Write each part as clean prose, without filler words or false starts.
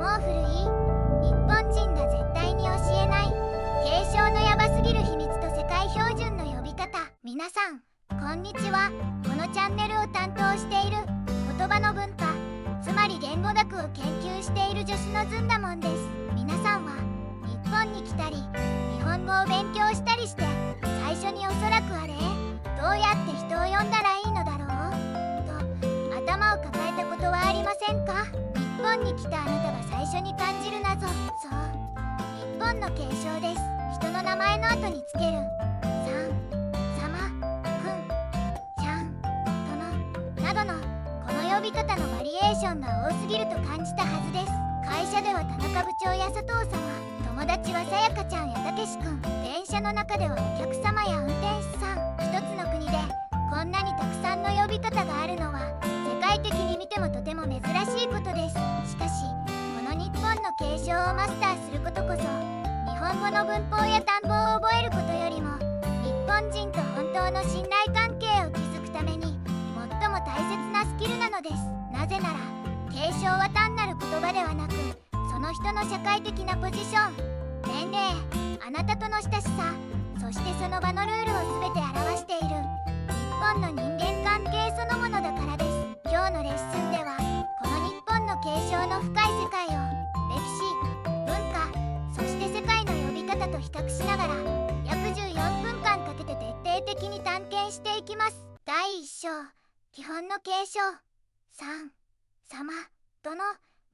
もう古い。日本人が絶対に教えない継承のヤバすぎる秘密と世界標準の呼び方。皆さんこんにちは。このチャンネルを担当している言葉の文化、つまり言語学を研究している助手のずんだもんです。皆さんは日本に来たり日本語を勉強したりして最初におそらくあれどうやって人を呼んだらいいのだろうと頭を抱えたことはありませんか？日本に来たあなたが最初に感じる謎、そう、日本の継承です。人の名前の後につけるさん、さま、くん、ちゃん、とのなどのこの呼び方のバリエーションが多すぎると感じたはずです。会社では田中部長や佐藤様、友達はさやかちゃんやたけしくん、電車の中ではお客様や運転手さん。一つの国でこんなにたくさんの呼び方があるのは世界的に見てもとても珍しいことです。しかしこの日本の継承をマスターすることこそ日本語の文法や単語を覚えることよりも日本人と本当の信頼関係を築くために最も大切なスキルなのです。なぜなら継承は単なる言葉ではなくその人の社会的なポジション、年齢、あなたとの親しさ、そしてその場のルールを全て表している日本の人間関係そのものだからです。今日のレッスンではこの日本の継承の深い世界を歴史、文化、そして世界の呼び方と比較しながら約14分間かけて徹底的に探検していきます。第1章、基本の継承。さん、さま、殿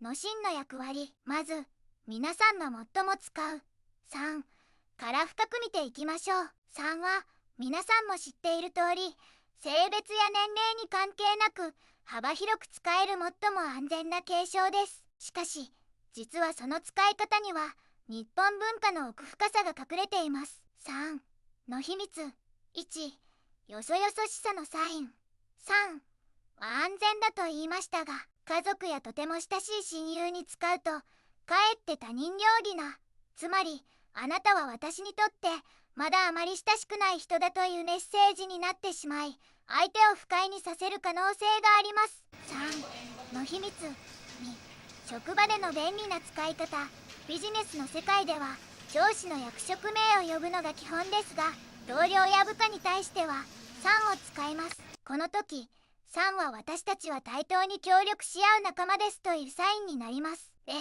の真の役割。まず皆さんが最も使うさんから深く見ていきましょう。さんは皆さんも知っている通り性別や年齢に関係なく幅広く使える最も安全な継承です。しかし実はその使い方には日本文化の奥深さが隠れています。3の秘密。1、よそよそしさのサイン。3は安全だと言いましたが、家族やとても親しい親友に使うとかえって他人行儀な、つまりあなたは私にとってまだあまり親しくない人だというメッセージになってしまい相手を不快にさせる可能性があります。3の秘密。2、職場での便利な使い方。ビジネスの世界では上司の役職名を呼ぶのが基本ですが、同僚や部下に対しては3を使います。この時3は私たちは対等に協力し合う仲間ですというサインになります。例、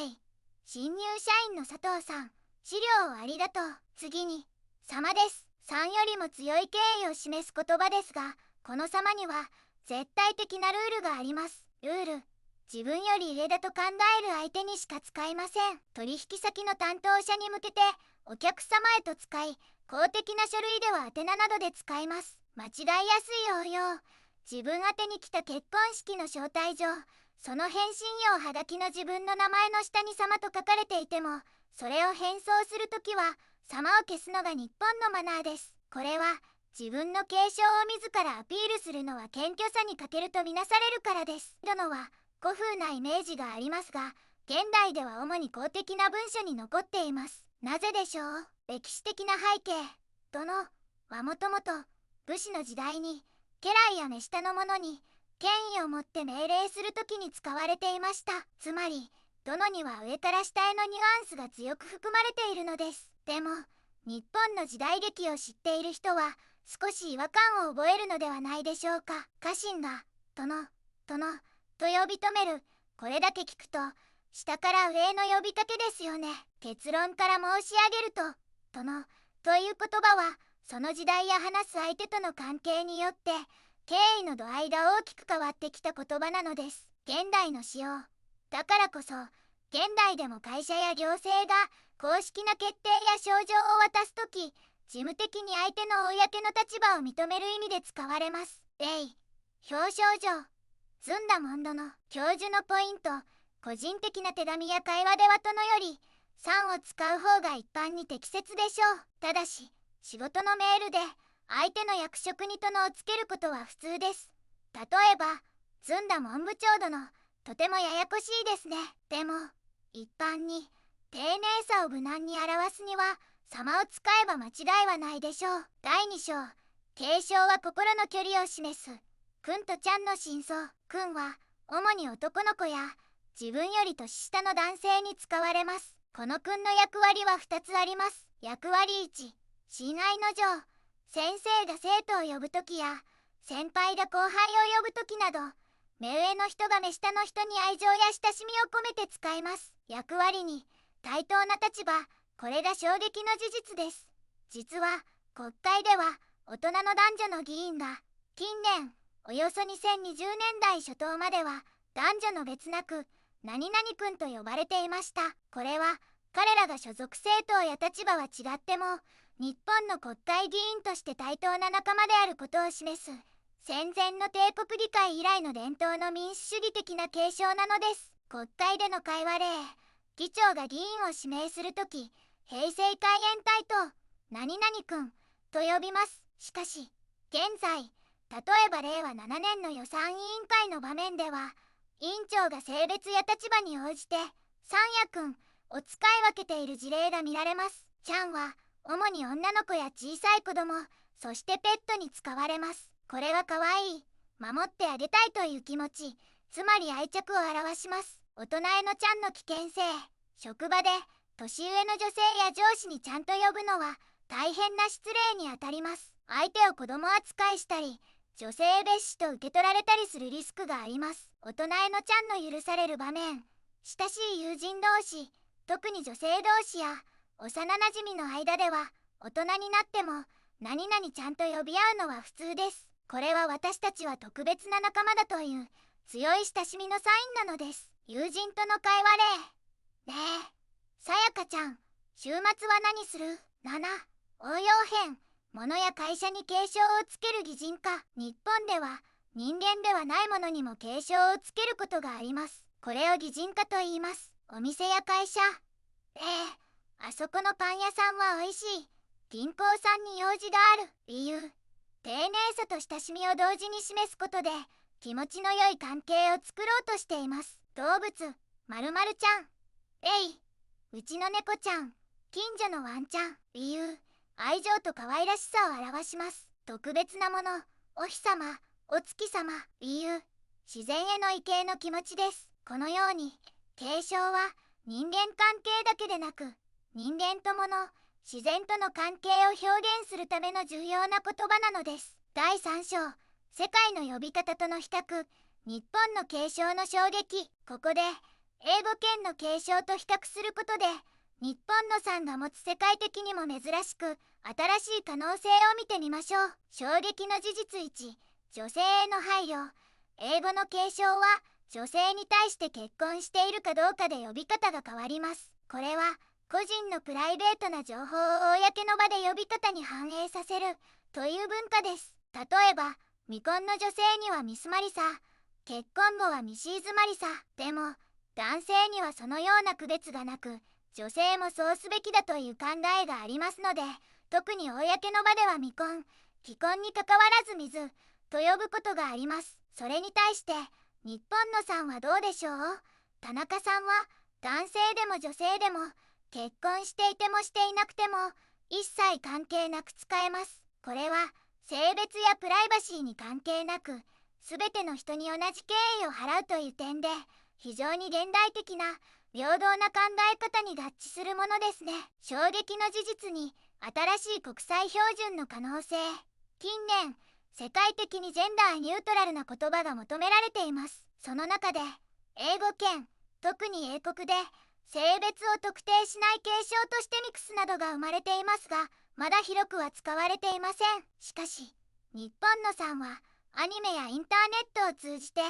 新入社員の佐藤さん、資料をありがとう。次に様です。3よりも強い敬意を示す言葉ですが、この様には絶対的なルールがあります。ルール、自分より上だと考える相手にしか使いません。取引先の担当者に向けてお客様へと使い、公的な書類では宛名などで使います。間違いやすい応用。自分宛てに来た結婚式の招待状、その返信用はがきの自分の名前の下に様と書かれていても、それを返送するときは様を消すのが日本のマナーです。これは自分の継承を自らアピールするのは謙虚さに欠けるとみなされるからです。殿は古風なイメージがありますが、現代では主に公的な文書に残っています。なぜでしょう？歴史的な背景。殿はもともと武士の時代に家来や目下の者に権威を持って命令するときに使われていました。つまり殿には上から下へのニュアンスが強く含まれているのです。でも日本の時代劇を知っている人は少し違和感を覚えるのではないでしょうか。家臣が殿と呼び止める、これだけ聞くと下から上への呼びかけですよね。結論から申し上げると、殿という言葉はその時代や話す相手との関係によって敬意の度合いが大きく変わってきた言葉なのです。現代の使用だからこそ、現代でも会社や行政が公式な決定や賞状を渡すとき、事務的に相手の公の立場を認める意味で使われます。例、表彰状。ずんだもんどの教授のポイント。個人的な手紙や会話では殿より3を使う方が一般に適切でしょう。ただし仕事のメールで相手の役職に殿をつけることは普通です。例えばずんだ文部長殿、とてもややこしいですね。でも一般に丁寧さを無難に表すには様を使えば間違いはないでしょう。第2章、継承は心の距離を示す。くんとちゃんの真相。くんは主に男の子や自分より年下の男性に使われます。この君の役割は2つあります。役割1、親愛の情。先生が生徒を呼ぶときや先輩が後輩を呼ぶときなど、目上の人が目下の人に愛情や親しみを込めて使います。役割2、対等な立場。これが衝撃の事実です。実は国会では大人の男女の議員が近年およそ2020年代初頭までは男女の別なく何々君と呼ばれていました。これは彼らが所属政党や立場は違っても日本の国会議員として対等な仲間であることを示す戦前の帝国議会以来の伝統の民主主義的な継承なのです。国会での会話例、議長が議員を指名するとき、平成海援隊と何々君と呼びます。しかし現在、例えば令和7年の予算委員会の場面では委員長が性別や立場に応じてさんや君を使い分けている事例が見られます。ちゃんは主に女の子や小さい子供、そしてペットに使われます。これは可愛い、守ってあげたいという気持ち、つまり愛着を表します。大人へのちゃんの危険性。職場で年上の女性や上司にちゃんと呼ぶのは大変な失礼にあたります。相手を子供扱いしたり、女性蔑視と受け取られたりするリスクがあります。大人へのちゃんの許される場面。親しい友人同士、特に女性同士や幼なじみの間では大人になっても何々ちゃんと呼び合うのは普通です。これは私たちは特別な仲間だという強い親しみのサインなのです。友人との会話例。ねえ、さやかちゃん、週末は何する？7、応用編。物や会社に敬称をつける擬人化。日本では人間ではないものにも敬称をつけることがあります。これを擬人化と言います。お店や会社。あそこのパン屋さんは美味しい。銀行さんに用事がある。理由。丁寧さと親しみを同時に示すことで気持ちの良い関係を作ろうとしています。動物、〇〇ちゃん。うちの猫ちゃん。近所のワンちゃん。理由。愛情と可愛らしさを表します。特別なもの、お日様、お月様。理由。自然への畏敬の気持ちです。このように敬称は人間関係だけでなく人間と物、自然との関係を表現するための重要な言葉なのです。第3章、世界の呼び方との比較。日本の敬称の衝撃。ここで英語圏の敬称と比較することで日本のさんが持つ世界的にも珍しく新しい可能性を見てみましょう。衝撃の事実1、女性への配慮。英語の敬称は女性に対して結婚しているかどうかで呼び方が変わります。これは個人のプライベートな情報を公の場で呼び方に反映させるという文化です。例えば未婚の女性にはミスマリサ、結婚後はミシーズマリサ。でも男性にはそのような区別がなく女性もそうすべきだという考えがありますので、特に公の場では未婚、既婚にかかわらず水と呼ぶことがあります。それに対して日本のさんはどうでしょう？田中さんは男性でも女性でも結婚していてもしていなくても一切関係なく使えます。これは性別やプライバシーに関係なく全ての人に同じ敬意を払うという点で非常に現代的な平等な考え方に合致するものですね。衝撃の事実に新しい国際標準の可能性。近年世界的にジェンダーニュートラルな言葉が求められています。その中で英語圏、特に英国で性別を特定しない継承としてミクスなどが生まれていますが、まだ広くは使われていません。しかし日本のさんはアニメやインターネットを通じて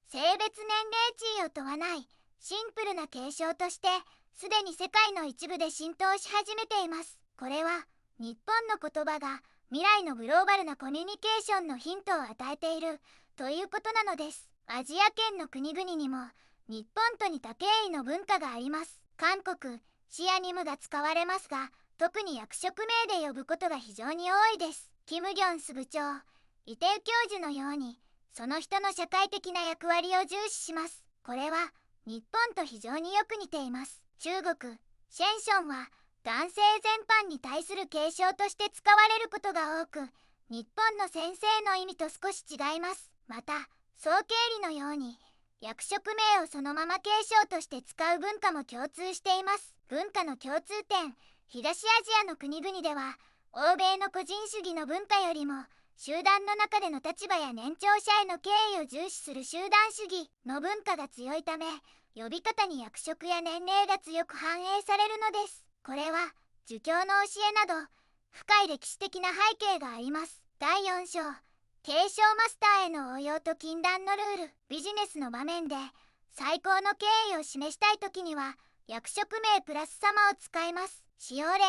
性別年齢地位を問わないシンプルな継承としてすでに世界の一部で浸透し始めています。これは日本の言葉が未来のグローバルなコミュニケーションのヒントを与えているということなのです。アジア圏の国々にも日本と似た敬意の文化があります。韓国、シアニムが使われますが、特に役職名で呼ぶことが非常に多いです。キム・ギョンス部長、イテウ教授のようにその人の社会的な役割を重視します。これは日本と非常によく似ています。中国、シェンションは男性全般に対する敬称として使われることが多く、日本の先生の意味と少し違います。また、総経理のように役職名をそのまま継承として使う文化も共通しています。文化の共通点。東アジアの国々では欧米の個人主義の文化よりも集団の中での立場や年長者への敬意を重視する集団主義の文化が強いため、呼び方に役職や年齢が強く反映されるのです。これは儒教の教えなど深い歴史的な背景があります。第4章、継承マスターへの応用と禁断のルール。ビジネスの場面で最高の敬意を示したいときには役職名プラス様を使います。使用例、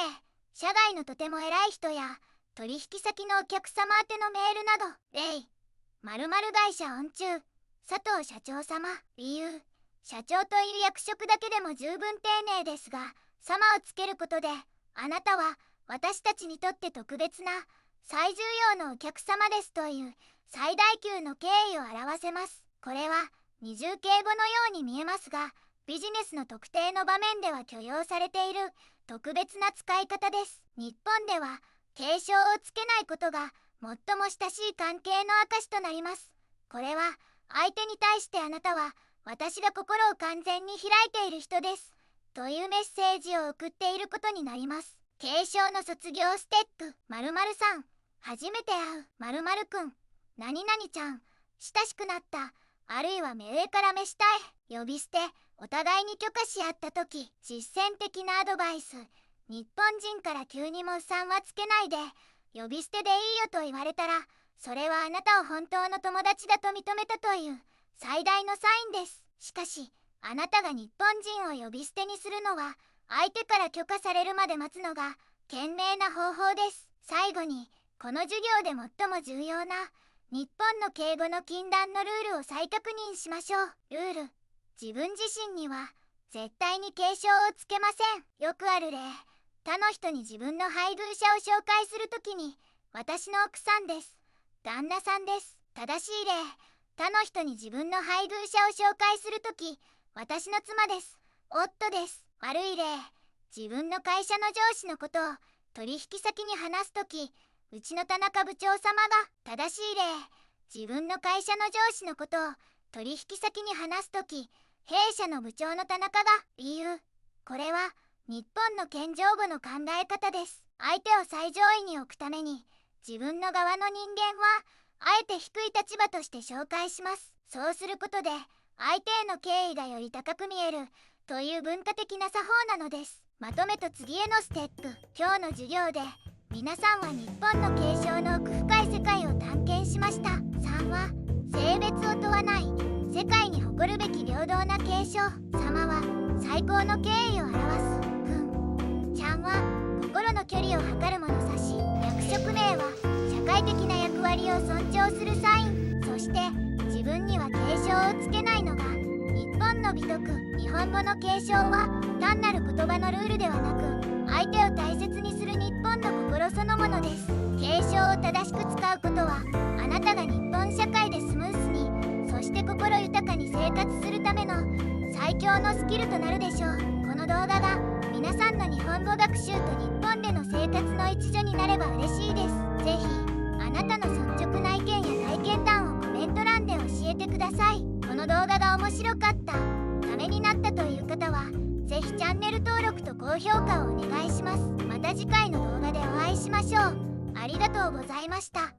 社外のとても偉い人や取引先のお客様宛てのメールなど。例、〇〇会社御中佐藤社長様。理由、社長という役職だけでも十分丁寧ですが、様をつけることであなたは私たちにとって特別な最重要のお客様ですという最大級の敬意を表せます。これは二重敬語のように見えますが、ビジネスの特定の場面では許容されている特別な使い方です。日本では敬称をつけないことが最も親しい関係の証となります。これは相手に対してあなたは私が心を完全に開いている人ですというメッセージを送っていることになります。継承の卒業ステップ。〇〇さん、初めて会う〇〇くん、何々ちゃん、親しくなった、あるいは目上から召したい。呼び捨て、お互いに許可し合った時。実践的なアドバイス。日本人から急にもうさんはつけないで、呼び捨てでいいよと言われたら、それはあなたを本当の友達だと認めたという最大のサインです。しかし、あなたが日本人を呼び捨てにするのは、相手から許可されるまで待つのが賢明な方法です。最後に、この授業で最も重要な日本の敬語の禁断のルールを再確認しましょう。ルール、自分自身には絶対に敬称をつけません。よくある例、他の人に自分の配偶者を紹介するときに、私の奥さんです、旦那さんです。正しい例、他の人に自分の配偶者を紹介するとき、私の妻です、夫です。悪い例、自分の会社の上司のことを取引先に話すとき、うちの田中部長様が。正しい例、自分の会社の上司のことを取引先に話すとき、弊社の部長の田中が。理由、これは日本の謙譲語の考え方です。相手を最上位に置くために自分の側の人間はあえて低い立場として紹介します。そうすることで相手への敬意がより高く見えるという文化的な作法なのです。まとめと次へのステップ。今日の授業で皆さんは日本の継承の奥深い世界を探検しました。3は性別を問わない世界に誇るべき平等な継承。様は最高の敬意を表す。ちゃんは心の距離を測る物差し。役職名は社会的な役割を尊重するサイン。そして自分には継承をつけないのが日本の美徳。日本語の継承は単なる言葉のルールではなく、相手を大切にする日本の心そのものです。継承を正しく使うことはあなたが日本社会でスムースに、そして心豊かに生活するための最強のスキルとなるでしょう。この動画が皆さんの日本語学習と日本での生活の一助になれば嬉しいです。ぜひあなたの率直な意見や体験談をコメント欄で教えてください。この動画が面白かった、ためになったという方はぜひチャンネル登録と高評価をお願いします。また次回の動画でお会いしましょう。ありがとうございました。